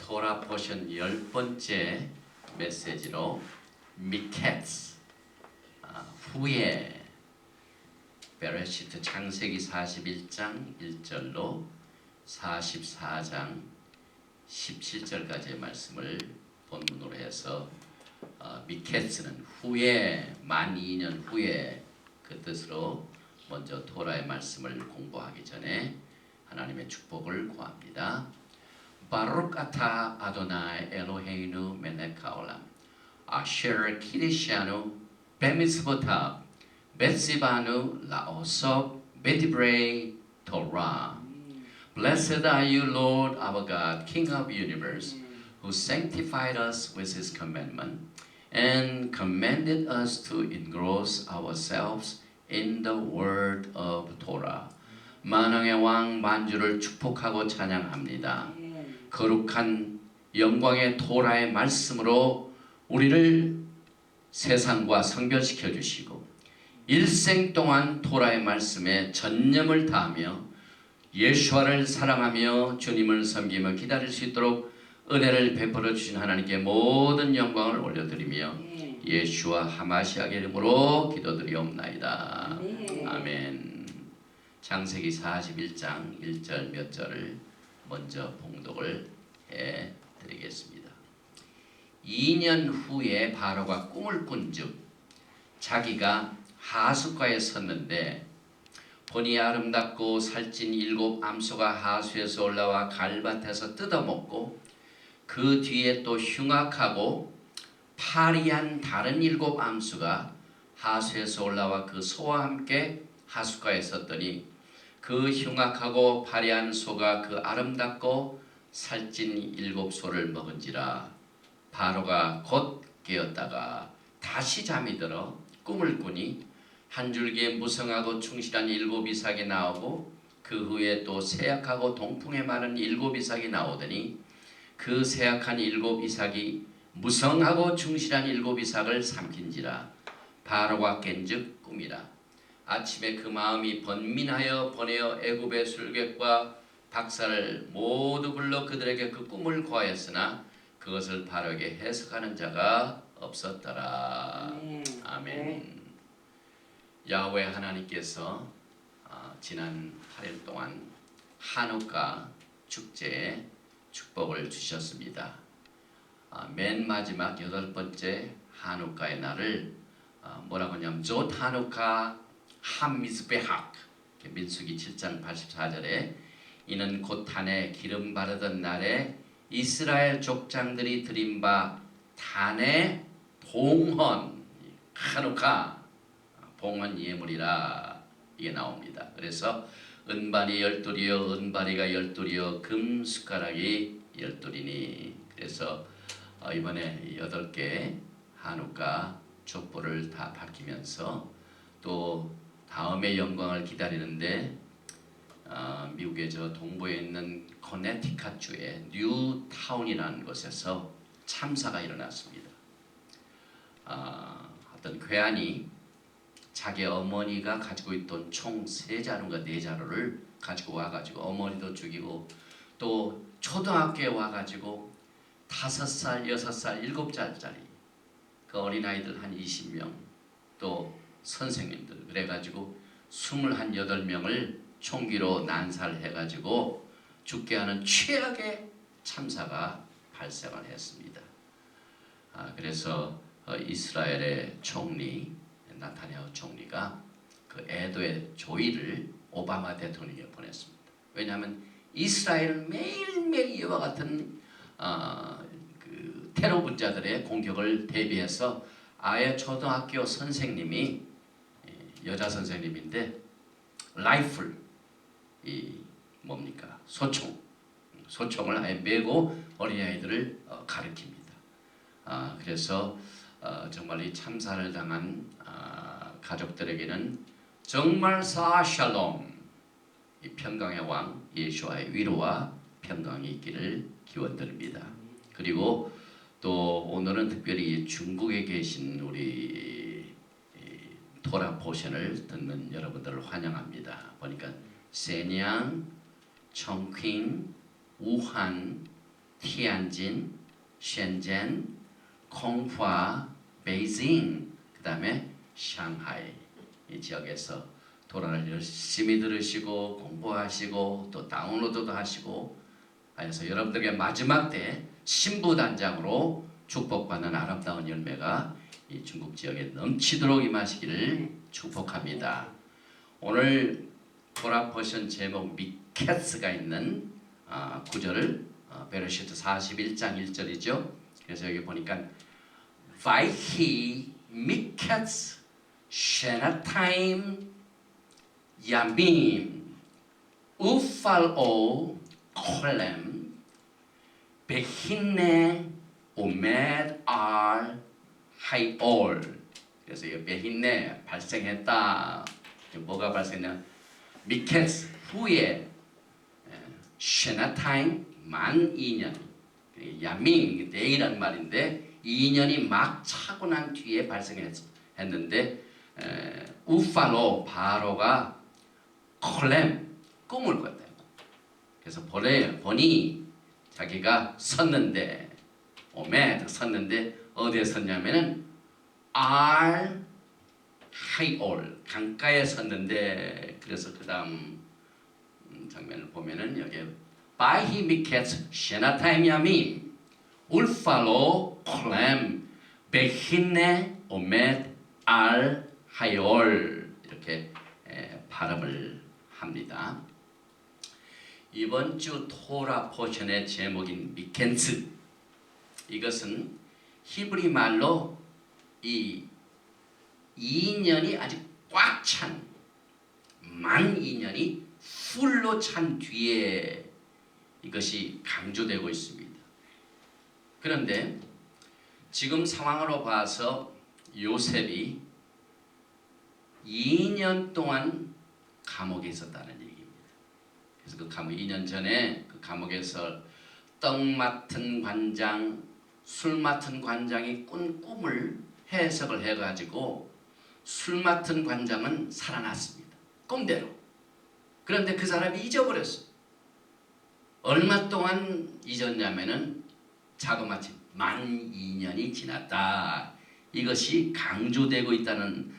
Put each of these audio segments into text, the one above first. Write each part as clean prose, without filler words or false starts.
토라 포션 10번째 메시지로 미켓스 후에 베레시트 창세기 41장 1절로 44장 17절까지의 말씀을 본문으로 해서 미켓스는 후에 12,000년 후에 그 뜻으로 먼저 토라의 말씀을 공부하기 전에 하나님의 축복을 구합니다. 바룩 아타 아도나이 엘로헤이누 멜렉 하올람 아셰르 키리시아누 베미스보타 베시바누 라오섭 베디브레이 토라. Blessed are you, Lord our God, King of the universe, who sanctified us with his commandment and commanded us to engross ourselves in the word of Torah. 만왕의 왕 만주를 축복하고 찬양합니다. 거룩한 영광의 토라의 말씀으로 우리를 세상과 성별시켜 주시고 일생 동안 토라의 말씀에 전념을 다하며 예수와를 사랑하며 주님을 섬기며 기다릴 수 있도록 은혜를 베풀어 주신 하나님께 모든 영광을 올려드리며 예수와 하마시아의 이름으로 기도드리옵나이다. 아멘. 창세기 41장 1절 몇 절을 먼저 봉독을 해드리겠습니다. 2년 후에 바로가 꿈을 꾼즉 자기가 하숫가에 섰는데 보니 아름답고 살찐 7 암소가 하수에서 올라와 갈밭에서 뜯어먹고 그 뒤에 또 흉악하고 파리한 다른 7 암수가 하수에서 올라와 그 소와 함께 하숫가에 섰더니 그 흉악하고 파리한 소가 그 아름답고 살찐 7 소를 먹은지라. 바로가 곧 깨었다가 다시 잠이 들어 꿈을 꾸니 한 줄기에 무성하고 충실한 7 이삭이 나오고 그 후에 또 세약하고 동풍에 마른 7 이삭이 나오더니 그 세약한 7 이삭이 무성하고 충실한 7 이삭을 삼킨지라. 바로가 깬즉 꿈이라. 아침에 그 마음이 번민하여 보내어 애굽의 술객과 박사를 모두 불러 그들에게 그 꿈을 고하였으나 그것을 바로에게 해석하는 자가 없었더라. 아멘. 야훼 하나님께서 지난 8일 동안 한우카 축제에 축복을 주셨습니다. 맨 마지막 8번째 한우카의 날을 뭐라고 하냐면 조 한우카 함미스베학, 민수기 7장 84절에 이는 곧 단에 기름 바르던 날에 이스라엘 족장들이 드린 바 단의 봉헌, 한우카 봉헌 예물이라 이게 나옵니다. 그래서 은반이 12이요 은바리가 12이요 금 숟가락이 12이니. 그래서 이번에 8개 한우카 촛불을 다 밝히면서 또 다음의 영광을 기다리는데 미국의 저 동부에 있는 커네티컷주의 뉴타운이라는 곳에서 참사가 일어났습니다. 어떤 괴한이 자기 어머니가 가지고 있던 총 3자루인가 4자루를 가지고 와가지고 어머니도 죽이고 또 초등학교에 와가지고 5살, 6살, 7살짜리 그 어린아이들 한 20명 또 선생님들 그래가지고 28명을 총기로 난살해가지고 죽게 하는 최악의 참사가 발생을 했습니다. 그래서 이스라엘의 총리 나타냐후 총리가 그 애도의 조의를 오바마 대통령에게 보냈습니다. 왜냐하면 이스라엘은 매일매일 이와 같은 그 테러 분자들의 공격을 대비해서 아예 초등학교 선생님이 여자 선생님인데 라이플 이 뭡니까 소총을 아예 메고 어린아이들을 가르칩니다. 그래서 정말 이 참사를 당한 가족들에게는 정말 사샬롬 이 평강의 왕 예수와의 위로와 평강이 있기를 기원드립니다. 그리고 또 오늘은 특별히 중국에 계신 우리 토라 포션을 듣는 여러분들을 환영합니다. 보니까 세냥, 청킹, 우한, 티안진, 셴젠, 콩화, 베이징, 그 다음에 상하이 이 지역에서 토론을 열심히 들으시고 공부하시고 또 다운로드도 하시고 하여서 여러분들에게 마지막 때 신부단장으로 축복받는 아름다운 열매가 이 중국 지역에 넘치도록 임하시기를 축복합니다. 오늘 토라 포션 제목 미켓스가 있는 구절을 베르시트 41장 1절이죠. 그래서 여기 보니까 바이히 미켓스 쉐나타임 야밈 우팔오 콜렘 베힌네 오메드 알 하이올. 그래서 이 베힌네 발생했다. 뭐가 발생했냐? 미켓스 후에 쉐나타임 만 2년 야밍 내일이란 말인데 2년이 막 차고 난 뒤에 발생했는데 우팔로 바로가 콜렘 꿈을 꿨다. 그래서 보니 자기가 섰는데 오메드 섰는데 어디에 섰냐면은 알 하이올 강가에 섰는데 그래서 그 다음 장면을 보면은 여기에 바히 미켓 쉐나타임 야밈 울팔로 콜렘 베힌네 오메드 알 하이올 이렇게 발음을 합니다. 이번 주 토라 포션의 제목인 미켄스, 이것은 히브리 말로 이 2년이 아직 꽉 찬 만 2년이 풀로 찬 뒤에 이것이 강조되고 있습니다. 그런데 지금 상황으로 봐서 요셉이 2년 동안 감옥에 있었다는 얘기입니다. 그래서 그 감옥 2년 전에 그 감옥에서 떡 맡은 관장, 술 맡은 관장이 꾼 꿈을 해석을 해가지고 술 맡은 관장은 살아났습니다. 꿈대로. 그런데 그 사람이 잊어버렸어요. 얼마 동안 잊었냐면은 자그마치 만 2년이 지났다. 이것이 강조되고 있다는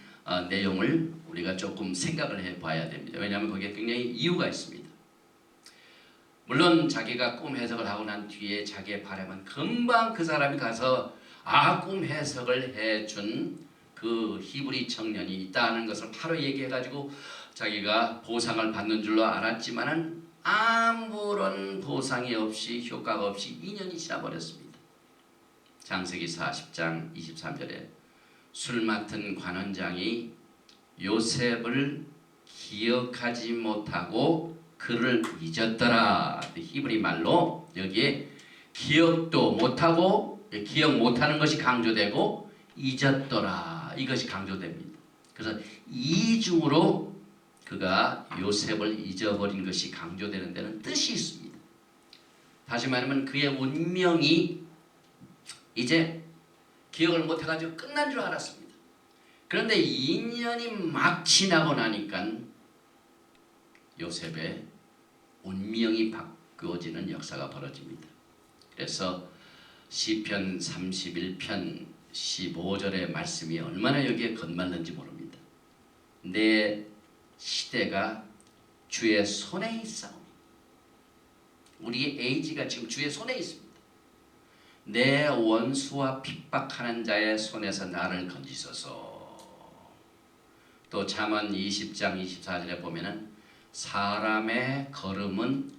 내용을 우리가 조금 생각을 해봐야 됩니다. 왜냐하면 거기에 굉장히 이유가 있습니다. 물론 자기가 꿈 해석을 하고 난 뒤에 자기의 바람은 금방 그 사람이 가서 꿈 해석을 해준 그 히브리 청년이 있다는 것을 바로 얘기해가지고 자기가 보상을 받는 줄로 알았지만은 아무런 보상이 없이 효과가 없이 2년이 지나버렸습니다. 창세기 40장 23절에 술 맡은 관원장이 요셉을 기억하지 못하고 그를 잊었더라. 히브리 말로 여기에 기억도 못하고 기억 못하는 것이 강조되고 잊었더라 이것이 강조됩니다. 그래서 이중으로 그가 요셉을 잊어버린 것이 강조되는 데는 뜻이 있습니다. 다시 말하면 그의 운명이 이제 기억을 못해가지고 끝난 줄 알았습니다. 그런데 2년이 막 지나고 나니까 요셉의 운명이 바꾸어지는 역사가 벌어집니다. 그래서 시편 31편 15절의 말씀이 얼마나 여기에 건맞는지 모릅니다. 내 시대가 주의 손에 있사오니, 우리의 에이지가 지금 주의 손에 있습니다. 내 원수와 핍박하는 자의 손에서 나를 건지소서. 또 잠언 20장 24절에 보면은 사람의 걸음은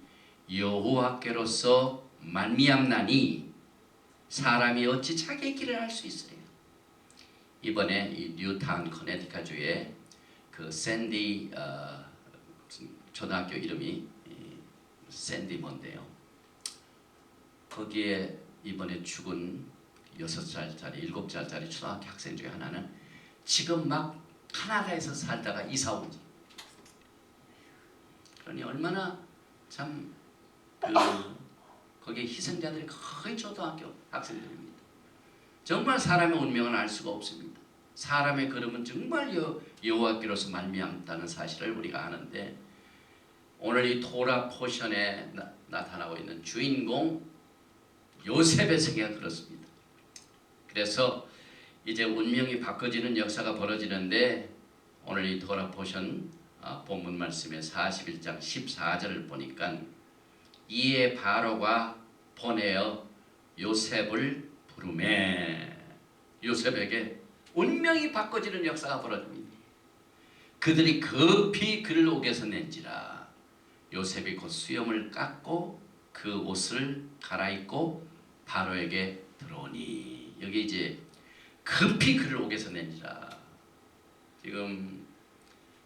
여호와께로서 말미암나니 사람이 어찌 자기의 길을 알 수 있어요. 이번에 이 뉴타운 커네티컷주에 그 샌디 초등학교 이름이 샌디 뭔데요. 거기에 이번에 죽은 6살짜리 7살짜리 초등학교 학생 중에 하나는 지금 막 캐나다에서 살다가 이사 온 지. 그러니 얼마나 참 거기에 희생자들이 거의 초등학교 학생들입니다. 정말 사람의 운명은 알 수가 없습니다. 사람의 걸음은 정말 여호와께로서 말미암다는 사실을 우리가 아는데, 오늘 이 토라 포션에 나타나고 있는 주인공 요셉의 세계가 그렇습니다. 그래서 이제 운명이 바꿔지는 역사가 벌어지는데 오늘 이 토라 포션 본문 말씀의 41장 14절을 보니까 이에 바로가 보내어 요셉을 부르매 요셉에게 운명이 바꿔지는 역사가 벌어집니다. 그들이 급히 그를 옥에서 낸지라 요셉이 곧 수염을 깎고 그 옷을 갈아입고 바로에게 들어오니 여기 이제 급히 그를 옥에서 낸지라 지금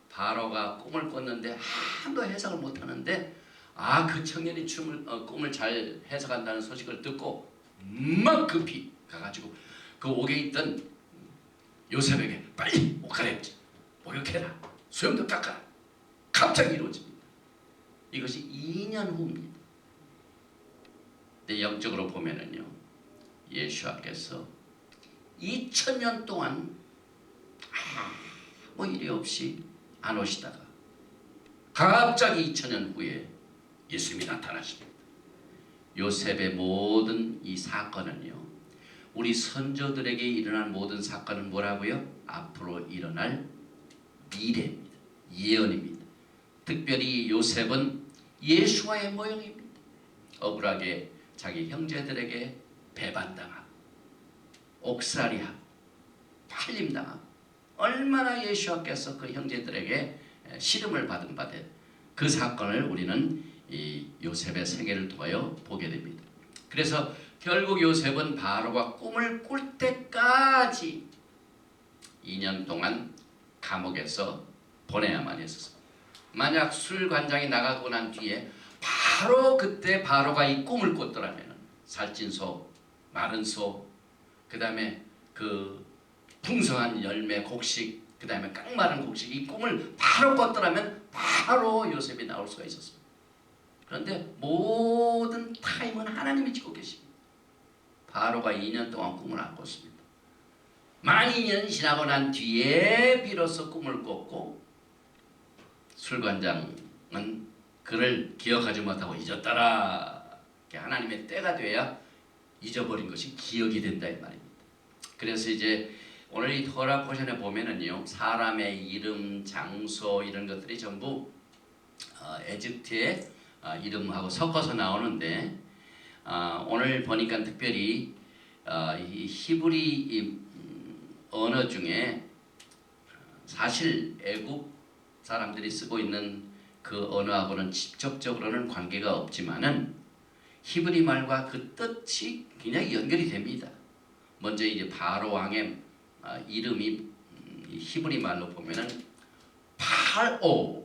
바로가 꿈을 꿨는데 아무도 해석을 못하는데 그 청년이 꿈을 잘 해석한다는 소식을 듣고 막 급히 가가지고 그 옥에 있던 요셉에게 빨리 옷 갈아입지 목욕해라 수염도 깎아라 갑자기 이루어집니다. 이것이 2년 후입니다. 근데 영적으로 보면은요 예수와께서 2000년 동안 아무 일이 없이 안 오시다가 갑자기 2000년 후에 예수님이 나타나십니다. 요셉의 모든 이 사건은요 우리 선조들에게 일어난 모든 사건은 뭐라고요? 앞으로 일어날 미래입니다. 예언입니다. 특별히 요셉은 예수와의 모형입니다. 억울하게 자기 형제들에게 배반당하고 옥살이하고 팔림당하고 얼마나 예수와께서 그 형제들에게 시름을 받은 바되 그 사건을 우리는 이 요셉의 생애를 통하여 보게 됩니다. 그래서 결국 요셉은 바로가 꿈을 꿀 때까지 2년 동안 감옥에서 보내야만 했었습니다. 만약 술관장이 나가고 난 뒤에 바로 그때 바로가 이 꿈을 꿨더라면 살찐 소, 마른 소, 그 다음에 그 풍성한 열매 곡식, 그 다음에 깡마른 곡식 이 꿈을 바로 꿨더라면 바로 요셉이 나올 수가 있었습니다. 그런데 모든 타임은 하나님이 지고 계십니다. 바로가 2년 동안 꿈을 안 꿨습니다. 만 2년 지나고 난 뒤에 비로소 꿈을 꿨고 술관장은 그를 기억하지 못하고 잊었더라. 하나님의 때가 돼야 잊어버린 것이 기억이 된다 이 말입니다. 그래서 이제 오늘 이 토라 포션에 보면은요 사람의 이름, 장소 이런 것들이 전부 에집트의 이름하고 섞어서 나오는데 오늘 보니까 특별히 이 히브리 언어 중에 사실 애굽 사람들이 쓰고 있는 그 언어하고는 직접적으로는 관계가 없지만은 히브리 말과 그 뜻이 굉장히 연결이 됩니다. 먼저 이제 바로 왕의 이름이 히브리 말로 보면은 팔오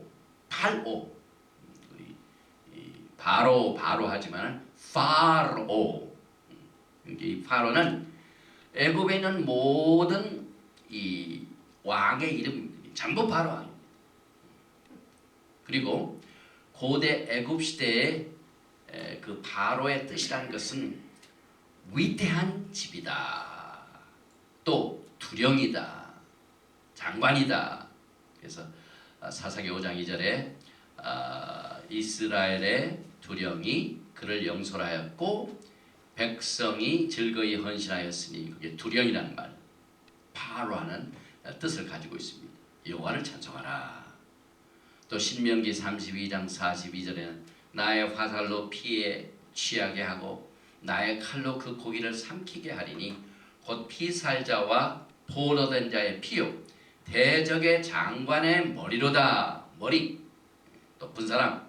바로 하지만은 파로 이 파로는 애굽에 있는 모든 이 왕의 이름 전부 바로 왕입니다. 그리고 고대 애굽 시대의 그 바로의 뜻이라는 것은 위대한 집이다. 또 두령이다. 장관이다. 그래서 사사기 5장 2절에 이스라엘의 두령이 그를 영솔하였고 백성이 즐거이 헌신하였으니 그게 두령이라는 말 바로하는 뜻을 가지고 있습니다. 여호와를 찬송하라. 또 신명기 32장 42절에는 나의 화살로 피에 취하게 하고 나의 칼로 그 고기를 삼키게 하리니 곧 피살자와 포로된 자의 피요 대적의 장관의 머리로다. 머리 높은 사람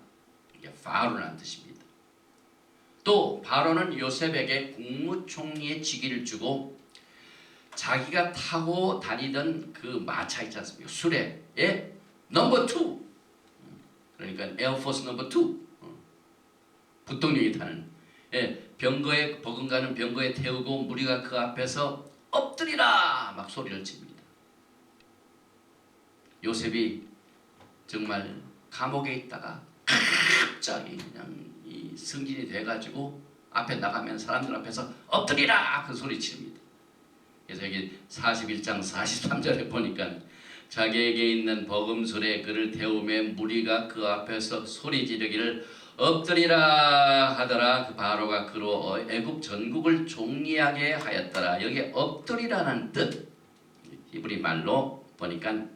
이게 바로라는 뜻입니다. 또 바로는 요셉에게 국무총리의 직위를 주고 자기가 타고 다니던 그 마차 있지 않습니까? 수레의 넘버 2 그러니까 에어포스 넘버 2 부통령이 타는 병거에 버금가는 병거에 태우고 무리가 그 앞에서 엎드리라 막 소리를 칩니다. 요셉이 정말 감옥에 있다가 갑자기 그냥 이 승진이 돼가지고 앞에 나가면 사람들 앞에서 엎드리라 그 소리 칩니다. 그래서 여기 41장 43절에 보니까 자기에게 있는 버금술에 그를 태우며 무리가 그 앞에서 소리 지르기를 엎드리라 하더라. 그 바로가 그로 애굽 전국을 종리하게 하였더라. 여기에 엎드리라는 뜻 히브리 말로 보니까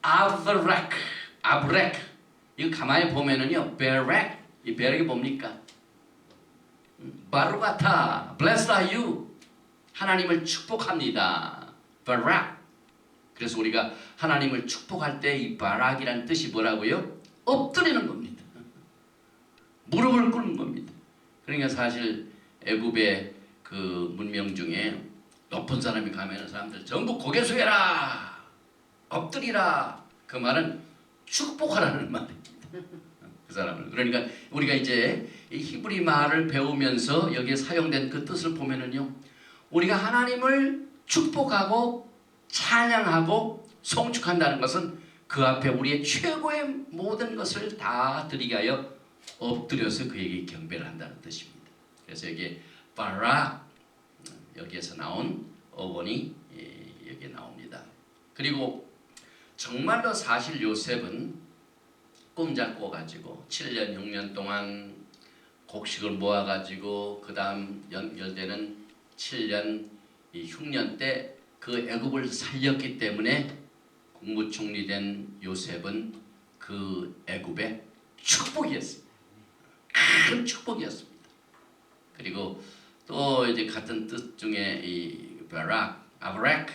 아브렉 이거 가만히 보면은요 베렉 이 베렉이 뭡니까? 바루가타 blessed are you 하나님을 축복합니다. 바락 그래서 우리가 하나님을 축복할 때 이 바락이라는 뜻이 뭐라고요? 엎드리는 겁니다. 무릎을 꿇는 겁니다. 그러니까 사실 애굽의 그 문명 중에 높은 사람이 가면 사람들 전부 고개 숙여라 엎드리라 그 말은 축복하라는 말입니다. 그 사람을 그러니까 우리가 이제 이 히브리 말을 배우면서 여기에 사용된 그 뜻을 보면은요 우리가 하나님을 축복하고 찬양하고 송축한다는 것은 그 앞에 우리의 최고의 모든 것을 다 드리게 하여 엎드려서 그에게 경배를 한다는 뜻입니다. 그래서 여기에 바락 여기에서 나온 어원이 여기에 나옵니다. 그리고 정말로 사실 요셉은 꿈 잡고 가지고 7년 6년 동안 곡식을 모아 가지고 그 다음 연결되는 7년 흉년 때 그 애굽을 살렸기 때문에 국무총리된 요셉은 그 애굽의 축복이었습니다. 큰 축복이었습니다. 그리고 또 이제 같은 뜻 중에 이 바락, 아브렉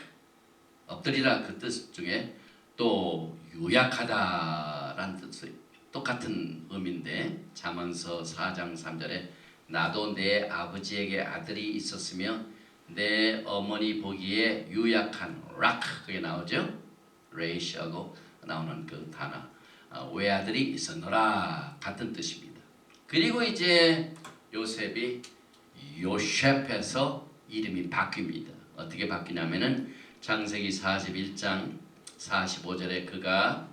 엎드리라 그 뜻 중에 또 유약하다라는 뜻이 똑같은 의미인데 잠언서 4장 3절에 나도 내 아버지에게 아들이 있었으며 내 어머니 보기에 유약한 락 그게 나오죠. 레이시하고 나오는 그 단어 외아들이 있었노라 같은 뜻입니다. 그리고 이제 요셉이 요셉에서 이름이 바뀝니다. 어떻게 바뀌냐면은 창세기 41장 45절에 그가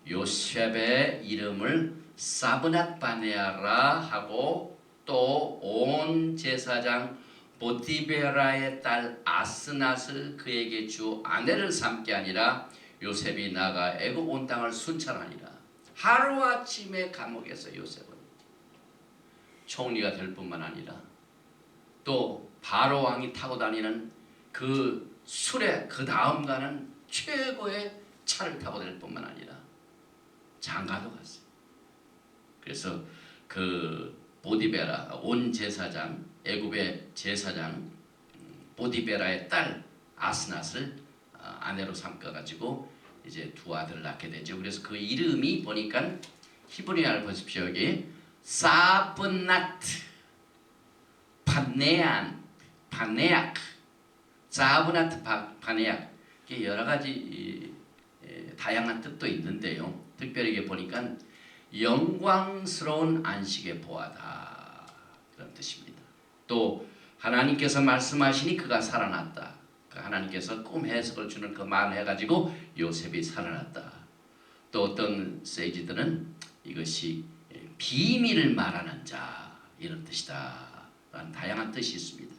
요셉의 이름을 사브낫 바네아라 하고 또 온 제사장 보티베라의 딸 아스낫을 그에게 주 아내를 삼게 아니라 요셉이 나가 애굽 온 땅을 순찰하니라. 하루아침에 감옥에서 요셉은 총리가 될 뿐만 아니라 또 바로 왕이 타고 다니는 그 술에 그 다음 가는 최고의 차를 타고 될 뿐만 아니라 장가도 갔어요. 그래서 그 보디베라 온 제사장 애굽의 제사장 보디베라의 딸 아스낫을 아내로 삼가가지고 이제 두 아들을 낳게 되죠. 그래서 그 이름이 보니까 히브리어를 보십시오. 여기 사브나트 바네악 사브나트 바네악 이게 여러 가지 다양한 뜻도 있는데요. 특별히 이게 보니까 영광스러운 안식의 보화다 그런 뜻입니다. 또 하나님께서 말씀하시니 그가 살아났다. 하나님께서 꿈 해석을 주는 그 말을 해가지고 요셉이 살아났다. 또 어떤 세이지들은 이것이 비밀을 말하는 자 이런 뜻이다 라는 다양한 뜻이 있습니다.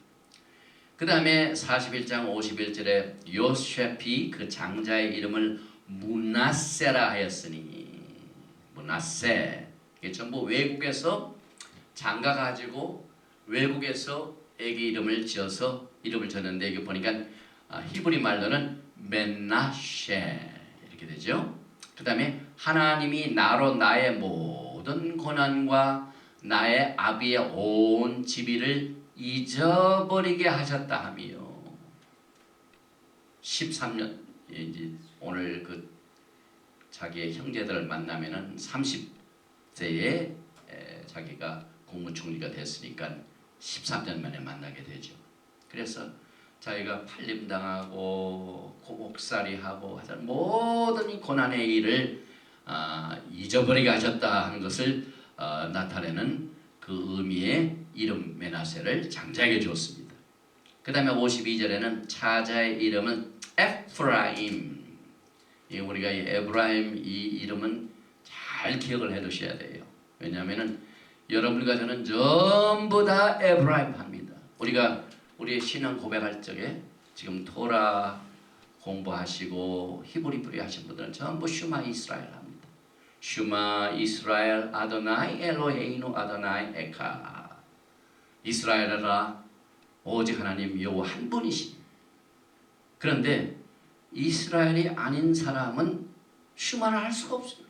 그 다음에 41장 51절에 요셉이 그 장자의 이름을 므낫세라 하였으니 므낫세 이게 전부 외국에서 장가 가지고 외국에서 애기 이름을 지어서 이름을 졌는데 이게 보니까 히브리 말로는 멘나셰 이렇게 되죠. 그 다음에 하나님이 나로 나의 모든 고난과 나의 아비의 온 지비를 잊어버리게 하셨다 하며 13년 이제 오늘 그 자기의 형제들을 만나면은 30세에 자기가 국무총리가 됐으니까 13년 만에 만나게 되죠. 그래서 자기가 팔림당하고 고목살이하고 하여튼 모든 이 고난의 일을 잊어버리게 하셨다 하는 것을 나타내는 그 의미의 이름 메나세를 장자에게 주었습니다. 그 다음에 52절에는 차자의 이름은 에프라임. 우리가 이 에브라임 이 이름은 잘 기억을 해 두셔야 돼요. 왜냐하면 여러분과 저는 전부 다 에브라임 합니다. 우리가 우리의 신앙 고백할 적에 지금 토라 공부하시고 히브리 뿌리 하신 분들은 전부 슈마 이스라엘 합니다. 슈마 이스라엘 아도나이 엘로헤이누 아도나이 에카. 이스라엘아 오직 하나님 여호와 한 분이시니. 그런데 이스라엘이 아닌 사람은 슈마를 할 수가 없어요.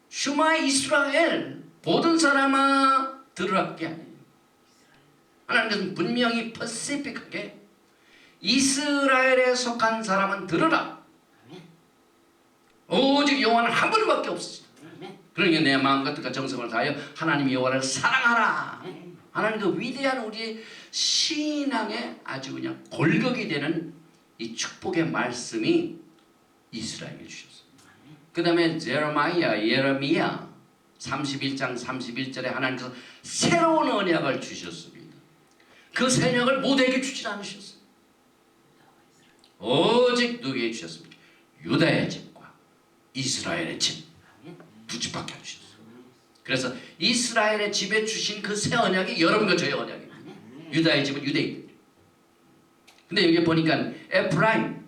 슈마 이스라엘 모든 사람아 들으라 게 아니에요. 하나님께서는 분명히 퍼시픽하게 이스라엘에 속한 사람은 들으라. 오직 여호와는 한 분밖에 없으시다. 그러니까 내 마음과 뜻과 정성을 다하여 하나님 여호와를 사랑하라. 하나님 그 위대한 우리의 신앙에 아주 그냥 골격이 되는 이 축복의 말씀이 이스라엘에게 주셨어요. 그 다음에 예레미야 31장 31절에 하나님께서 새로운 언약을 주셨습니다. 그 새 언약을 모두에게 주지 않으셨어요. 오직 누구에게 주셨습니까? 유다의 집과 이스라엘의 집 두 집밖에 안 주셨어요. 그래서 이스라엘의 집에 주신 그 새 언약이 여러분과 저의 언약입니다. 유다의 집은 유대인. 근데 여기 보니까 에프라임,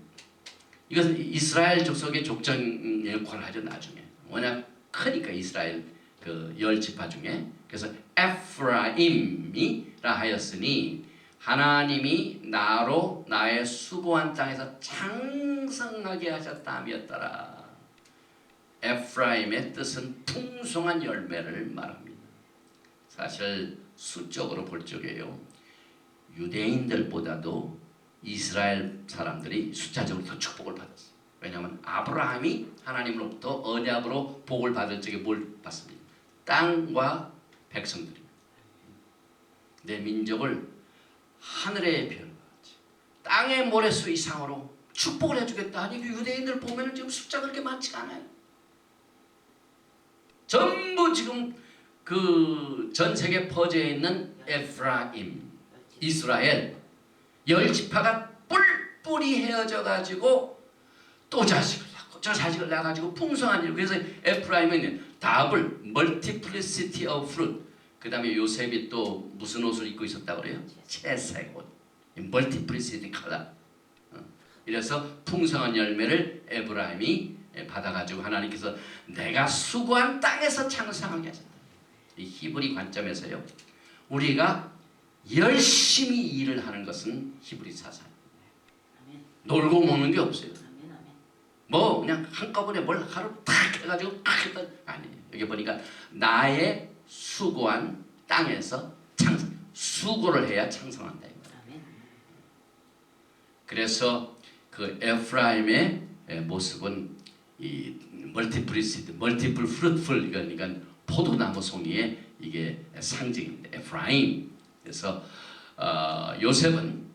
이것은 이스라엘 족속의 족장 역할을 하죠. 나중에 워낙 크니까 이스라엘 그 10지파 중에. 그래서 에프라임이라 하였으니 하나님이 나로 나의 수고한 땅에서 창성하게 하셨다미었더라. 에프라임의 뜻은 풍성한 열매를 말합니다. 사실 수적으로 볼 적에요, 유대인들보다도 이스라엘 사람들이 숫자적으로 더 축복을 받았어요. 왜냐하면 아브라함이 하나님으로부터 언약으로 복을 받을 적에 뭘 받습니까? 땅과 백성들입니다. 내 민족을 하늘의 별과 같이 땅의 모래수 이상으로 축복을 해주겠다 하니 그 유대인들 보면 지금 숫자가 그렇게 많지가 않아요. 전부 지금 그 전 세계에 퍼져 있는 에프라임, 이스라엘 10지파가 뿔뿔이 헤어져 가지고 또 자식을 낳고 저 자식을 낳아가지고 풍성한 일. 그래서 에프라임은 더블 멀티플리시티 오브 프루트. 그 다음에 요셉이 또 무슨 옷을 입고 있었다고 그래요? 채색 옷. 멀티플리시티 컬러. 이래서 풍성한 열매를 에브라임이 받아가지고 하나님께서 내가 수고한 땅에서 창성하게 하셨다. 이 히브리 관점에서요, 우리가 열심히 일을 하는 것은 히브리 사상. 놀고 먹는 게 없어요. 뭐 그냥 한꺼번에 뭘 하루 탁 해가지고 탁 했다. 아니에요. 여기 보니까 나의 수고한 땅에서 수고를 해야 창성한다. 그래서 그 에프라임의 모습은 이 멀티플리시티, 멀티플 프루트풀, 그러니까 포도나무 송이의 이게 상징입니다. 에프라임. 그래서 요셉은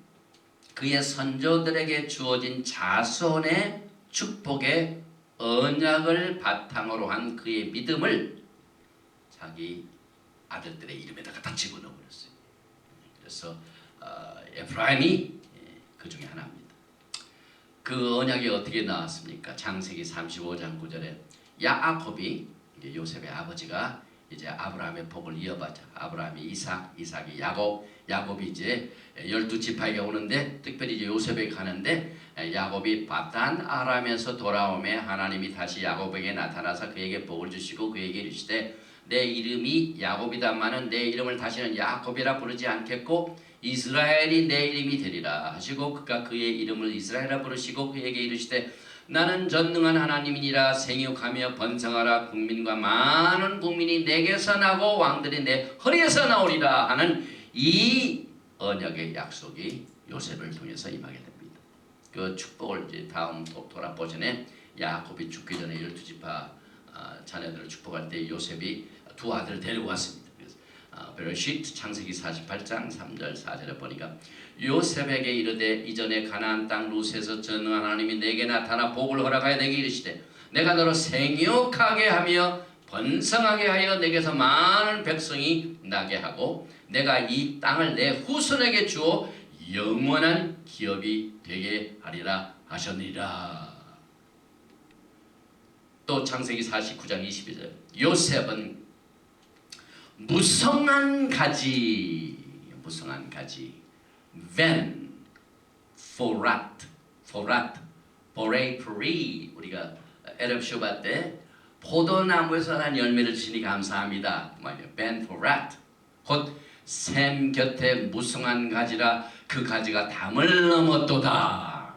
그의 선조들에게 주어진 자손의 축복의 언약을 바탕으로 한 그의 믿음을 자기 아들들의 이름에다 갖다 집어넣어버렸어요. 그래서 에프라임이 그 중에 하나입니다. 그 언약이 어떻게 나왔습니까? 창세기 35장 9절에 야곱이, 요셉의 아버지가 이제 아브라함의 복을 이어받자. 아브라함이 이삭, 이삭이 야곱, 야곱이 이제 12지파에게 오는데, 특별히 이제 요셉에게 가는데, 야곱이 바단 아람에서 돌아오매 하나님이 다시 야곱에게 나타나서 그에게 복을 주시고 그에게 이르시되 내 이름이 야곱이다마는 내 이름을 다시는 야곱이라 부르지 않겠고 이스라엘이 내 이름이 되리라 하시고 그가 그의 이름을 이스라엘이라 부르시고 그에게 이르시되 나는 전능한 하나님이니라. 생육하며 번성하라. 국민과 많은 국민이 내게서 나고 왕들이 내 허리에서 나오리라 하는 이 언약의 약속이 요셉을 통해서 임하게 됩니다. 그 축복을 이제 다음 돌아보전에 야곱이 죽기 전에 12지파 자녀들을 축복할 때 요셉이 두 아들을 데리고 왔습니다. 베레시트 창세기 48장 3절 4절에 보니까 요셉에게 이르되 이전에 가나안 땅 루스에서 전능한 하나님이 내게 나타나 복을 허락하여 내게 이르시되 내가 너를 생육하게 하며 번성하게 하여 내게서 많은 백성이 나게 하고 내가 이 땅을 내 후손에게 주어 영원한 기업이 되게 하리라 하셨느니라. 또 창세기 49장 22절 요셉은 무성한 가지, ven, forat, 보레프리. 우리가 에럽 쇼바 때 포도나무에서 난 열매를 주시니 감사합니다. 벤포랏 곧 샘 곁에 무성한 가지라 그 가지가 담을 넘었도다.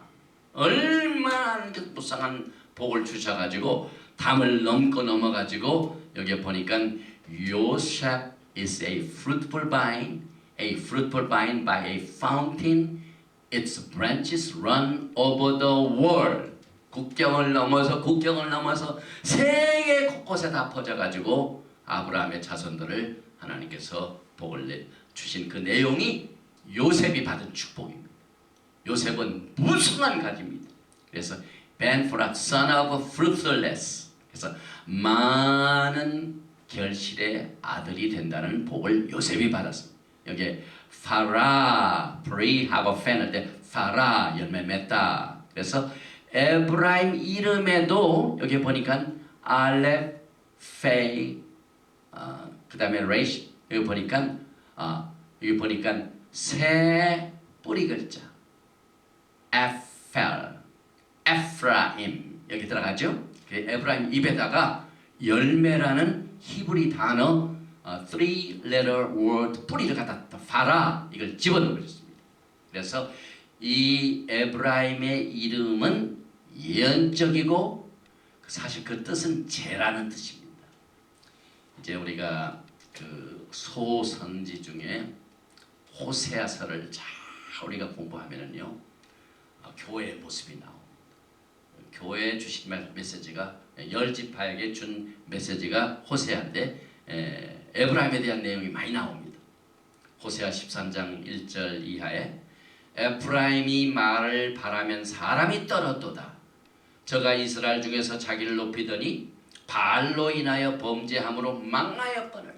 얼마나 무성한 복을 주셔가지고 담을 넘어가지고 여기 보니까 요셉 is a fruitful vine by a fountain. Its branches run over the world. 국경을 넘어서 세계 곳곳에 다 퍼져가지고 아브라함의 자손들을 하나님께서 복을 주신 그 내용이 요셉이 받은 축복입니다. 요셉은 무성한 가지입니다. 그래서 벤포랏 son of fruitfulness. 그래서 많은 결실의 아들이 된다는 복을 요셉이 받았습니다. 여기에 파라, 프리 하고 펜인데 파라 열매 맺다. 그래서 에브라임 이름에도 여기 보니까 알렙, 페이, 그다음에 레이시 여기 보니까 세 뿌리 글자 에프라임 여기 들어가죠. 에브라임 입에다가 열매라는 히브리 단어 three letter word 뿌리를 갖다 파라 이걸 집어넣은 것입니다. 그래서 이 에브라임의 이름은 예언적이고 사실 그 뜻은 재라는 뜻입니다. 이제 우리가 그 소선지 중에 호세아서를 잘 우리가 공부하면은요 교회의 모습이 나옵니다. 교회에 주신 메시지가 열 지파에게 준 메시지가 호세아인데 에브라임에 대한 내용이 많이 나옵니다. 호세아 13장 1절 이하에 에프라임이 말을 바라면 사람이 떨었도다. 저가 이스라엘 중에서 자기를 높이더니 바알로 인하여 범죄함으로 망하였거늘.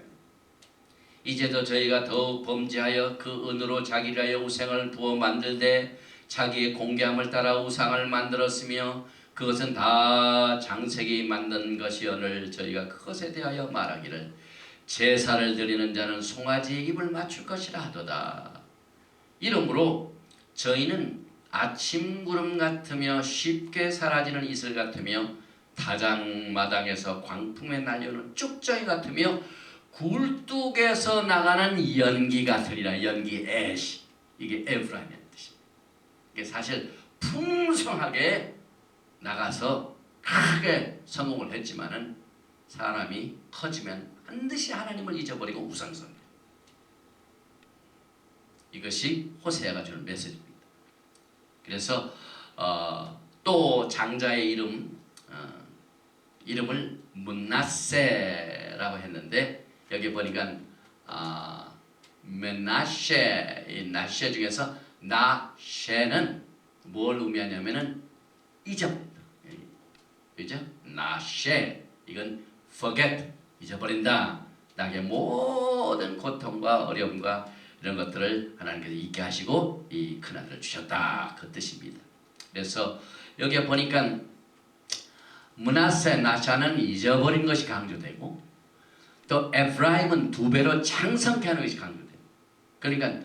이제도 저희가 더욱 범죄하여 그 은으로 자기를 위하여 우상을 부어 만들되 자기의 공개함을 따라 우상을 만들었으며 그것은 다 장색이 만든 것이오늘 저희가 그것에 대하여 말하기를 제사를 드리는 자는 송아지의 입을 맞출 것이라 하도다. 이러므로 저희는 아침 구름 같으며 쉽게 사라지는 이슬 같으며 다장마당에서 광풍에 날려오는 쭉정이 같으며 굴뚝에서 나가는 연기 같으리라. 연기 애시 이게 에브라임의 뜻입니다. 이게 사실 풍성하게 나가서 크게 성공을 했지만은 사람이 커지면 반드시 하나님을 잊어버리고 우상숭배. 이것이 호세아가 주는 메시지입니다. 그래서 또 장자의 이름을 므낫세라고 했는데 여기 보니까 메나셰 이 나셰 중에서 나셰는 뭘 의미하냐면은 잊어버린다. 그죠? 나셰 이건 forget 잊어버린다. 나의 모든 고통과 어려움과 이런 것들을 하나님께서 잊게 하시고 이 큰 아들을 주셨다 그 뜻입니다. 그래서 여기에 보니까 므낫세 나샤는 잊어버린 것이 강조되고 또 에프라임은 두 배로 창성케 하는 것이 강조돼요. 그러니까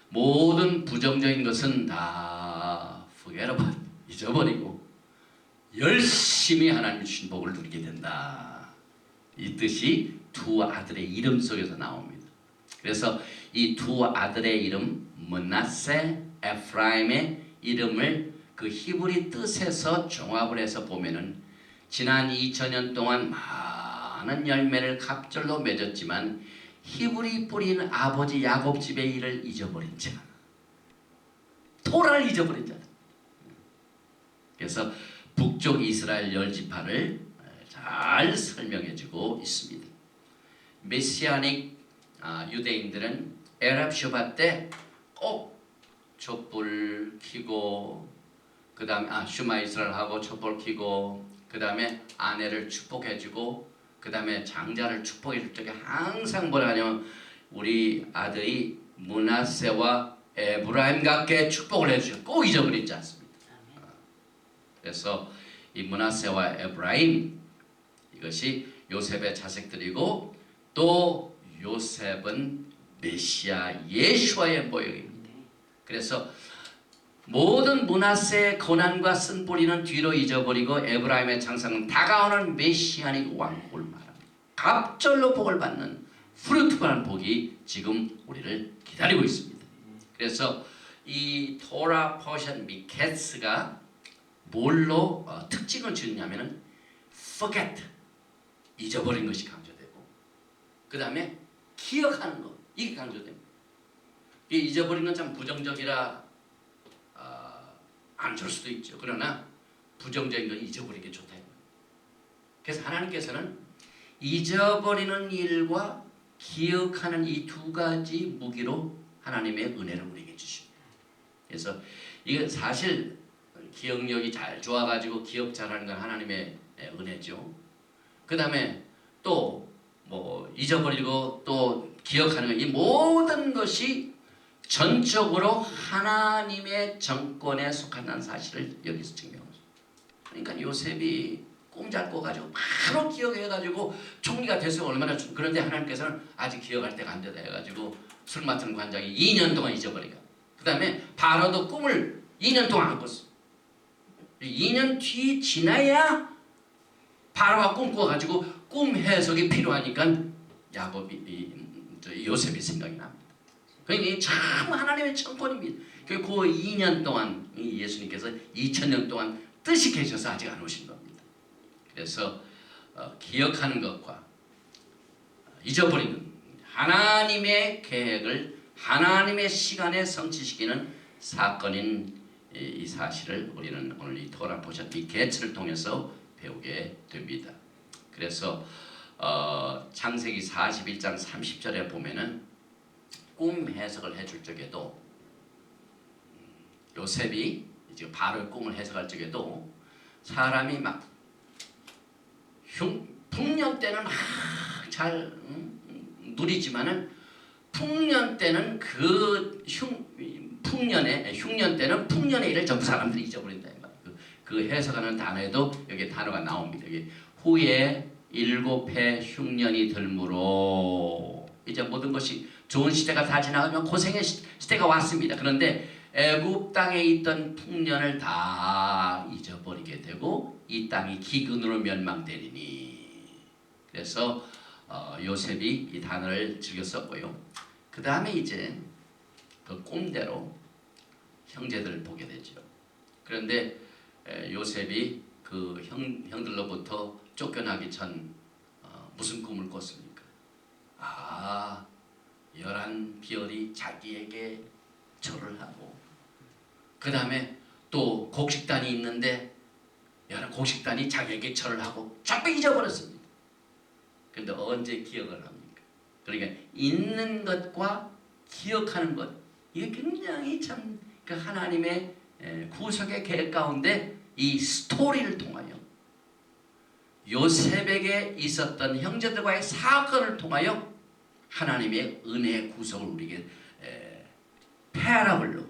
모든 부정적인 것은 다 forget about 잊어버리고 열심히 하나님이 주신 복을 누리게 된다. 이 뜻이 두 아들의 이름 속에서 나옵니다. 그래서 이 두 아들의 이름 므낫세, 에프라임의 이름을 그 히브리 뜻에서 종합을 해서 보면은 지난 2000년 동안 많은 열매를 갑절로 맺었지만 히브리 뿌린 아버지 야곱 집의 일을 잊어버린 자, 토라를 잊어버린 자. 그래서 북쪽 이스라엘 열 지파를 잘 설명해주고 있습니다. 메시아닉 유대인들은 에랍 슈바 때 꼭 촛불 켜고 그 다음에 슈마 이스라엘하고 촛불 켜고 그 다음에 아내를 축복해주고 그 다음에 장자를 축복해줄 적에 항상 뭐라 하냐면 우리 아들이 므낫세와 에브라임 같게 축복을 해주죠. 꼭 잊어버리지 않습니다. 그래서 이 므낫세와 에브라임 이것이 요셉의 자식들이고 또 요셉은 메시아 예수와의 모형입니다. 그래서 모든 므낫세의 고난과 쓴뿌리는 뒤로 잊어버리고 에브라임의 장성은 다가오는 메시아닉 왕국을 말합니다. 갑절로 복을 받는 프루트풀한 복이 지금 우리를 기다리고 있습니다. 그래서 이 토라 포션 미케스가 뭘로 특징을 주느냐면은 forget, 잊어버린 것이 강조되고, 그 다음에 기억하는 것, 이게 강조됩니다. 이 잊어버린 건 참 부정적이라 안 좋을 수도 있죠. 그러나 부정적인 건 잊어버리는 게 좋다. 그래서 하나님께서는 잊어버리는 일과 기억하는 이 두 가지 무기로 하나님의 은혜를 우리에게 주십니다. 그래서 이게 사실 기억력이 잘 좋아가지고 기억 잘하는 건 하나님의 은혜죠. 그 다음에 또 뭐 잊어버리고 또 기억하는 것, 이 모든 것이 전적으로 하나님의 정권에 속한다는 사실을 여기서 증명합니다. 그러니까 요셉이 꿈 잘 꿔가지고 바로 기억해가지고 총리가 됐으면 얼마나 좋. 그런데 하나님께서는 아직 기억할 때가 안 되다 해가지고 술 맡은 관장이 2년 동안 잊어버리고, 그 다음에 바로도 꿈을 2년 동안 안 꿨어. 2년 뒤 지나야 바로가 꿈 꿔가지고 꿈 해석이 필요하니까 요셉이 생각이 납니다. 그러니까 참 하나님의 정권입니다. 그 2년 동안 예수님께서 2000년 동안 뜻이 계셔서 아직 안 오신 겁니다. 그래서 기억하는 것과 잊어버리는 하나님의 계획을 하나님의 시간에 성취시키는 사건인 이 사실을 우리는 오늘 이 토라 포션 이 개츠를 통해서 배우게 됩니다. 그래서 창세기 41장 30절에 보면은 꿈 해석을 해줄 적에도 요셉이 이제 바로의 꿈을 해석할 적에도 사람이 막 풍년 때는 잘 누리지만은 풍년 때는 흉년 때는 풍년의 일을 전부 사람들이 잊어버린다. 그 해석하는 단어에도 여기 단어가 나옵니다. 여기 후에 7해 흉년이 들므로 이제 모든 것이 좋은 시대가 다 지나가면 고생의 시대가 왔습니다. 그런데 애굽 땅에 있던 풍년을 다 잊어버리게 되고 이 땅이 기근으로 멸망되리니. 그래서 요셉이 이 단어를 즐겨 썼고요. 그 다음에 이제 그 꿈대로 형제들을 보게 되죠. 그런데 요셉이 그 형들로부터 쫓겨나기 전 무슨 꿈을 꿨습니까? 11비열이 자기에게 절을 하고, 그 다음에 또 곡식단이 있는데 곡식단이 자기에게 절을 하고 전부 잊어버렸습니다. 그런데 언제 기억을 합니까? 그러니까 있는 것과 기억하는 것, 이게 굉장히 참 그 하나님의 구속의 계획 가운데 이 스토리를 통하여 요셉에게 있었던 형제들과의 사건을 통하여 하나님의 은혜의 구속을 우리에게 패러블로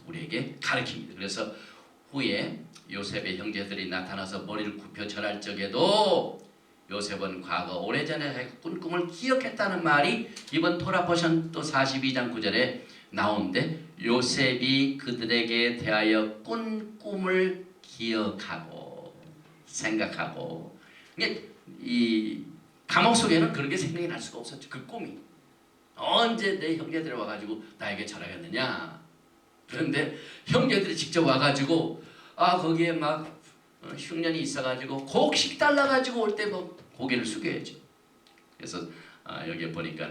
우리에게 가르칩니다. 그래서 후에 요셉의 형제들이 나타나서 머리를 굽혀 절할 적에도 요셉은 과거 오래전에 꾼 꿈을 기억했다는 말이 이번 토라 포션 또 42장 9절에 나오는데, 요셉이 그들에게 대하여 꾼 꿈을 기억하고 생각하고, 이 감옥 속에는 그렇게 생각이 날 수가 없었죠. 그 꿈이 언제 내 형제들이 와가지고 나에게 절하겠느냐. 그런데 형제들이 직접 와가지고 거기에 막 흉년이 있어가지고 곡식 달라가지고 올 때 뭐 고개를 숙여야죠. 그래서 여기에 보니까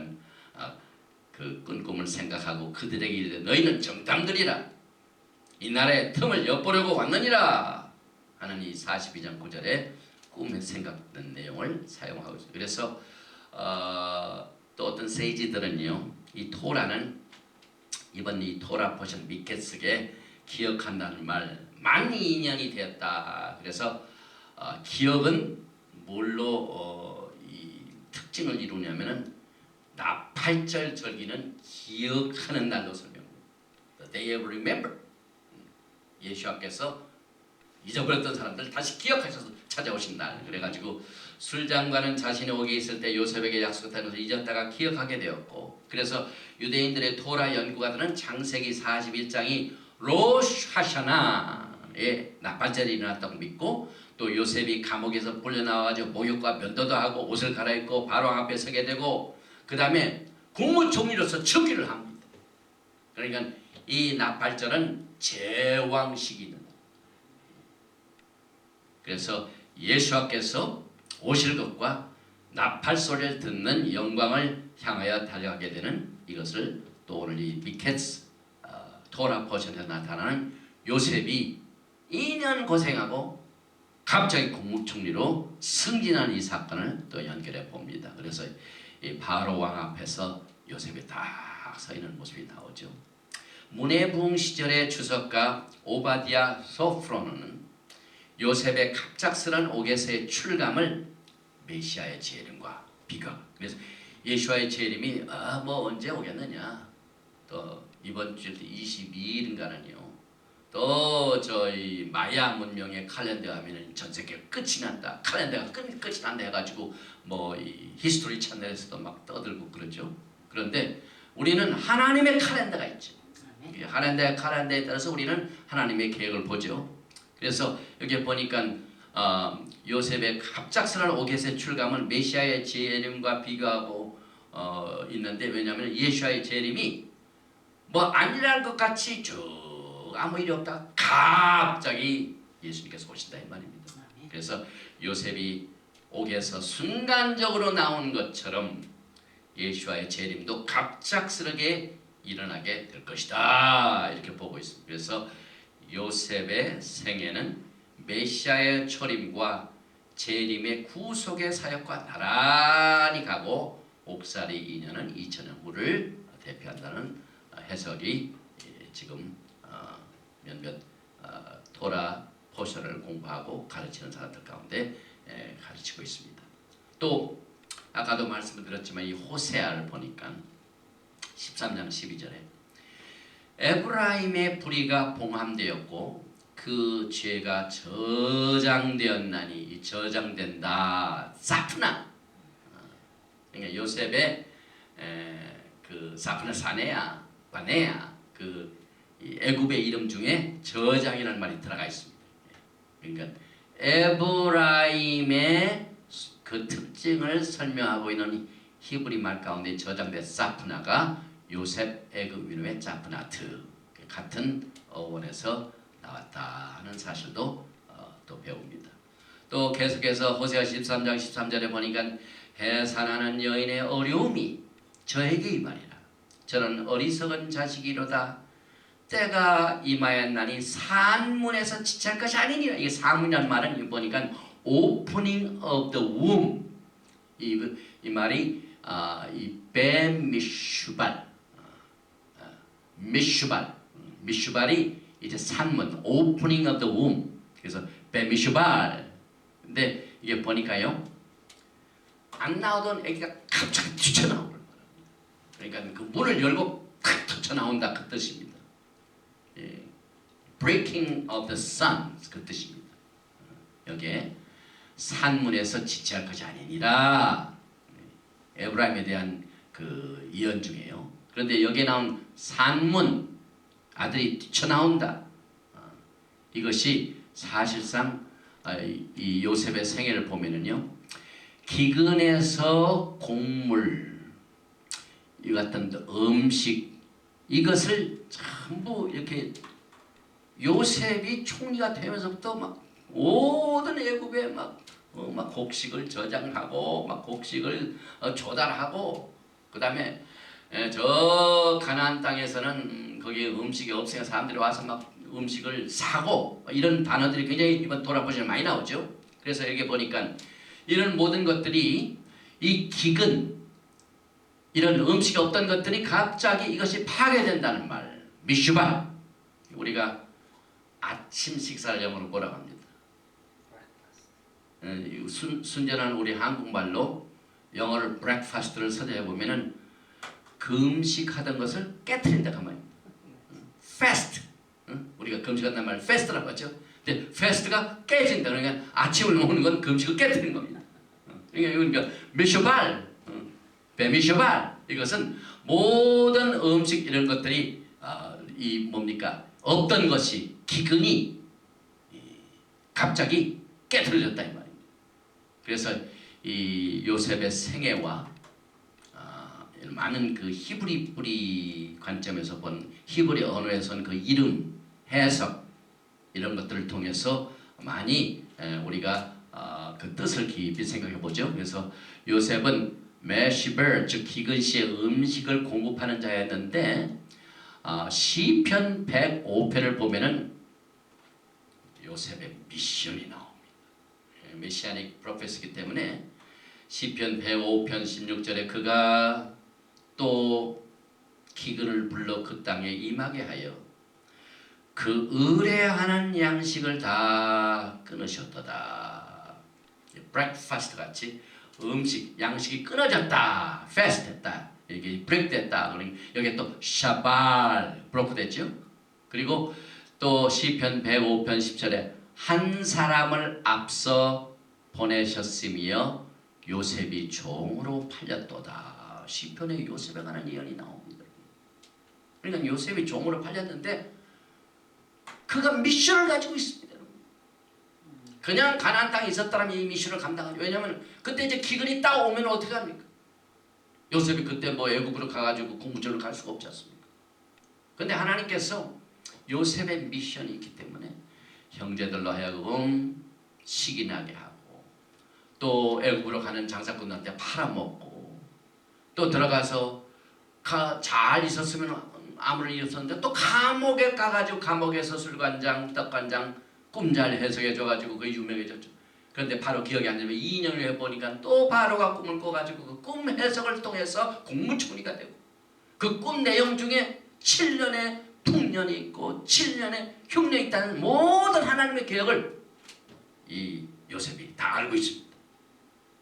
그 꾼 꿈을 생각하고 그들에게 이르되 너희는 정탐들이라 이 나라의 틈을 엿보려고 왔느니라 하는 이 42장 9절에 꿈에 생각된 내용을 사용하고 있습니다. 그래서 또 어떤 세이지들은요, 이 토라는 이번 이 토라 포션 미케스게 기억한다는 말 만 2년이 되었다. 그래서 기억은 뭘로 이 특징을 이루냐면은 나팔절 절기는 기억하는 날로 설명합니다. The day of remember. 예수님께서 잊어버렸던 사람들 다시 기억하셔서 찾아오신 날. 그래가지고 술장관은 자신의 옥에 있을 때 요셉에게 약속했다는 것을 잊었다가 기억하게 되었고, 그래서 유대인들의 토라 연구가들은 창세기 41장이 로시 하샤나에 나팔절이 일어났다고 믿고, 또 요셉이 감옥에서 풀려나와가지고 목욕과 면도도 하고 옷을 갈아입고 바로왕 앞에 서게 되고, 그 다음에 국무총리로서 즉위를 합니다. 그러니까 이 나팔절은 제왕식이 있는 거예요. 그래서 예수와께서 오실 것과 나팔 소리를 듣는 영광을 향하여 달려가게 되는 이것을, 또 오늘 이 미켓스 토라 포션에서 나타나는 요셉이 2년 고생하고 갑자기 국무총리로 승진한 이 사건을 또 연결해 봅니다. 그래서 이 바로 왕 앞에서 요셉이 딱 서 있는 모습이 나오죠. 문해부흥 시절의 주석가 오바디아 소프로는 요셉의 갑작스런 옥에서의 출감을 메시아의 재림과 비가, 그래서 예수와의 재림이 뭐 언제 오겠느냐, 또 이번 주에 22일인가는요, 또 저희 마야 문명의 칼렌더 하면은 전 세계 끝이 난다, 칼렌더가 끝이 난다 해가지고 뭐 이 히스토리 채널에서도 막 떠들고 그러죠. 그런데 우리는 하나님의 칼렌더가 있죠. 하나님의 칼렌더에 따라서 우리는 하나님의 계획을 보죠. 그래서 여기 보니까 요셉의 갑작스런 옥에서의 출감은 메시아의 재림과 비교하고 있는데, 왜냐하면 예수와의 재림이 뭐 아니랄 것 같이 쭉 아무 일이 없다 갑자기 예수님께서 오신다 이 말입니다. 그래서 요셉이 옥에서 순간적으로 나온 것처럼 예수와의 재림도 갑작스럽게 일어나게 될 것이다 이렇게 보고 있습니다. 그래서 요셉의 생애는 메시아의 초림과 재림의 구속의 사역과 나란히 가고, 옥살이 2년은 2000년 후를 대표한다는 해석이 지금 몇몇 토라 포션을 공부하고 가르치는 사람들 가운데 가르치고 있습니다. 또 아까도 말씀을 드렸지만 이 호세아를 보니까 13장 12절에 에브라임의 불의가 봉함되었고 그 죄가 저장되었나니, 이 저장된다 사프나, 그러니까 요셉의 그 사프나 사네야 바네야, 그 애굽의 이름 중에 저장이라는 말이 들어가 있습니다. 그러니까 에브라임의 그 특징을 설명하고 있는 히브리 말 가운데 저장된 사프나가 요셉 애굽 이름의 자프나트, 같은 어원에서 나왔다 하는 사실도 또 배웁니다. 또 계속해서 호세아 13장 13절에 보니까 해산하는 여인의 어려움이 저에게 임하리라. 저는 어리석은 자식이로다. 때가 임하였나니 산문에서 지체할 것이 아니니라. 이게 산문이라는 말은 보니까 opening of the womb, 이 말이 이 베미슈발, 미슈발이 이제 산문, opening of the womb. 그래서 베미슈발. 근데 이게 보니까요, 안 나오던 애기가 갑자기 튀쳐나오는 거예요. 그러니까 그 문을 열고 탁 튀쳐나온다 그 뜻입니다. 예. breaking of the sun 그 뜻입니다. 여기에 산문에서 지체할 것이 아니니라, 에브라임에 대한 그 예언 중에요. 그런데 여기에 나온 산문, 아들이 튀쳐나온다, 이것이 사실상 이 요셉의 생애를 보면은요, 기근에서 곡물, 이 같은 음식, 이것을 전부 이렇게 요셉이 총리가 되면서부터 막 모든 애굽에 막 곡식을 저장하고 막 곡식을 조달하고, 그 다음에 저 가나안 땅에서는 거기에 음식이 없으니까 사람들이 와서 막 음식을 사고, 이런 단어들이 굉장히 이번 돌아보시면 많이 나오죠. 그래서 여기 보니까 이런 모든 것들이 이 기근, 이런 음식이 없던 것들이 갑자기 이것이 파괴된다는 말, 미슈바, 우리가 아침 식사를 영어로 뭐라고 합니다. 순전한 우리 한국말로 영어를 breakfast를 서자해 보면은 금식하던 것을 깨트린다 그 말입니다. fast, 우리가 금식한다는 말 fast라고 하죠. 근데 fast가 깨진다, 그러니까 아침을 먹는 건 금식을 깨트리는 겁니다. 그러니까 미쇼발, 베미쇼발, 이것은 모든 음식 이런 것들이 이 뭡니까, 없던 것이 기근이 갑자기 깨트려졌다 이 말입니다. 그래서 이 요셉의 생애와 많은 그 히브리 뿌리 관점에서 본 히브리 언어에서는 그 이름, 해석 이런 것들을 통해서 많이 우리가 그 뜻을 깊이 생각해 보죠. 그래서 요셉은 메시버 즉 기근시에 음식을 공급하는 자였는데 시편 105편을 보면은 요셉의 미션이 나옵니다. 메시아닉 프로페스이기 때문에 시편 105편 16절에 그가 또 기근을 불러 그 땅에 임하게 하여 그 의뢰하는 양식을 다 끊으셨도다. 브렉퍼스트 같이 음식, 양식이 끊어졌다. 패스트했다. 이게 브레이크됐다. 여기 또 샤발 브로크 됐죠. 그리고 또 시편 105편 10절에 한 사람을 앞서 보내셨으며 요셉이 종으로 팔렸도다. 시편에 요셉에 관한 예언이 나옵니다. 그러니까 요셉이 종으로 팔렸는데 그가 미션을 가지고 있습니다. 그냥 가나안 땅에 있었다면 이 미션을 감당하죠. 왜냐하면 그때 이제 기근이 딱 오면 어떻게 합니까? 요셉이 그때 뭐 애굽으로 가가지고 공무전을 갈 수가 없지 않습니까? 근데 하나님께서 요셉의 미션이 있기 때문에 형제들로 하여금 시기 나게 하고 또 애굽으로 가는 장사꾼한테 팔아먹고 또 들어가서 잘 있었으면 아무런 일이 없었는데 또 감옥에 가가지고 감옥에서 술관장, 떡관장, 꿈 잘 해석해줘가지고 그 유명해졌죠. 그런데 바로 기억이 안 나면 2년을 해보니까 또 바로가 꿈을 꿔가지고 그 꿈 해석을 통해서 국무총리가 되고 그 꿈 내용 중에 7년의 풍년이 있고 7년의 흉년이 있다는 모든 하나님의 계획을 이 요셉이 다 알고 있습니다.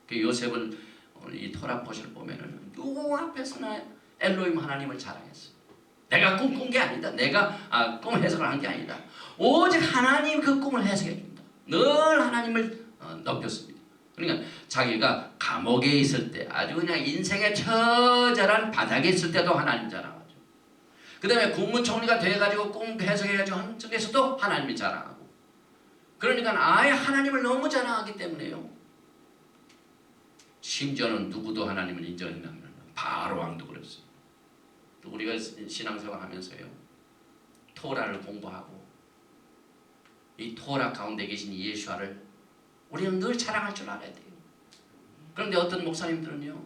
그 요셉은 이 토라 포션을 보면은 누구 앞에서나 엘로힘 하나님을 자랑했어요. 내가 꿈꾼 게 아니다. 내가 꿈 해석을 한 게 아니다. 오직 하나님 그 꿈을 해석해 줍니다. 늘 하나님을 높였습니다. 그러니까 자기가 감옥에 있을 때 아주 그냥 인생의 처절한 바닥에 있을 때도 하나님 자랑하죠. 그 다음에 국무총리가 돼가지고 꿈 해석해가지고 하는 쪽에서도 하나님이 자랑하고 그러니까 아예 하나님을 너무 자랑하기 때문에요. 심지어는 누구도 하나님을 인정했냐면 바로 왕도 그랬어요. 또 우리가 신앙생활 하면서요. 토라를 공부하고 이 토라 가운데 계신 예수아를 우리는 늘 자랑할 줄 알아야 돼요. 그런데 어떤 목사님들은요.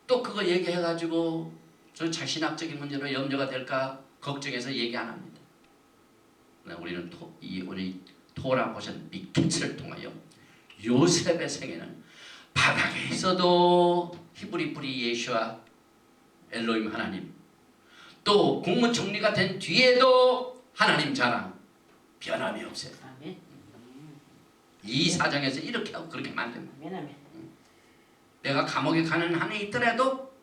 또 그거 얘기해가지고 저 자신학적인 문제로 염려가 될까 걱정해서 얘기 안 합니다. 우리는 우리 토라 보신 미켓을 통하여 요셉의 생애는 바닥에 있어도 히브리 뿌리 예수아 엘로힘 하나님 또 국무총리가 된 뒤에도 하나님 자랑 변함이 없어요. 아멘. 이 사정에서 이렇게 하고 그렇게 만듭니다. 아멘. 내가 감옥에 가는 한에 있더라도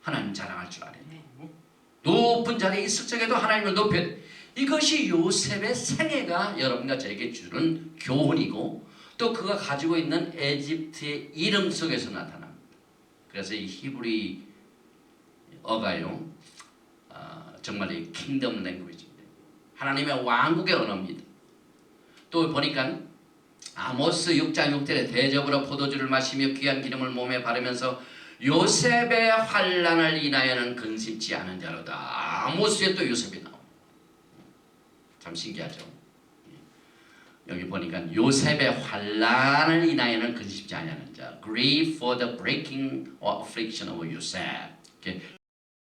하나님 자랑할 줄 알아야 돼. 높은 자리에 있을 적에도 하나님을 높여야 돼. 이것이 요셉의 생애가 여러분과 저에게 주는 교훈이고 또 그가 가지고 있는 에집트의 이름 속에서 나타납니다. 그래서 이 히브리 어가요 정말 이 킹덤 랭귀지입니다. 하나님의 왕국의 언어입니다. 또 보니까 아모스 6장 6절에 대접으로 포도주를 마시며 귀한 기름을 몸에 바르면서 요셉의 환난을 인하여는 근심치 않은 자로다. 아모스에 또 요셉이 나옵니다. 참 신기하죠. 여기 보니까 요셉의 환난을 인하여는 근심치 않은 자. Grieve for the breaking or affliction of Joseph.